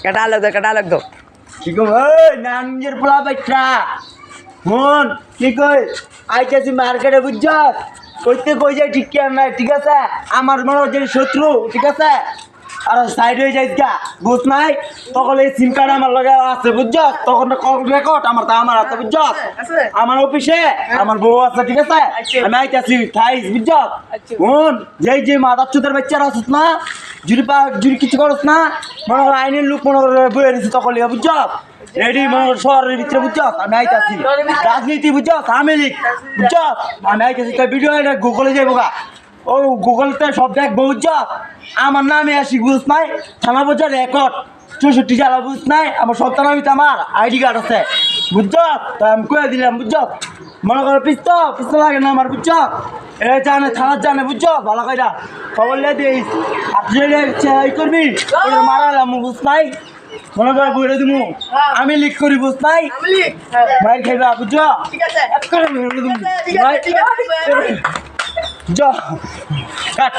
কাটা লাগতো কি কই নানজের পোলা বাইটা মন কি কই আইতাছি মার্কেটে বুঝছ কইতে কই যায় ঠিক নাই ঠিক আছে আমার মনে হচ্ছে শত্রু ঠিক আছে আর সাইড হয়ে যাইস গা বুঝ নাই তখন এই সিম কার্ড আমার লগে আছে বুঝছ তখন কল রেকর্ড আমার হাতে বুঝছ আমার অফিসে আমার বউ আছে ঠিক আছে আমি আইতাছি খাইস বুঝছ মন যে মাদার চোদের বাচ্চারা আছিস না জুড়ি কিছু করস না মনে কর আইনের লোক মনে করে বয়ে দিছি তখন বুঝছ রেডি মনে কর শহরের ভিতরে বুঝছ আমি আইতাছি রাজনীতি বুঝছ আমি লিখ বুঝছ আমি আইতাছি ভিডিও গুগলে যাইব গা ও গুগলতে সব দেখ বুঝছ আমার নামে আসি বুঝ নাই থানা বোঝা রেকর্ড 64 জেলা বুঝ নাই আমার সন্তান আমি আমার আইডি কার্ড আছে বুঝছ তাই আমি কয়ে দিলাম বুঝছ মনে করো পিস্ত লাগে না আমার বুঝছ এ জানে থানার জানে বুঝছ ভালো কইরা খবর লিয়ে দিস আপনি করবি মারালাম বুঝ নাই মনে করে বইরে দিমু আমি লিখ করি বুঝ নাই মাইর খাইবা বুঝছ যা কাট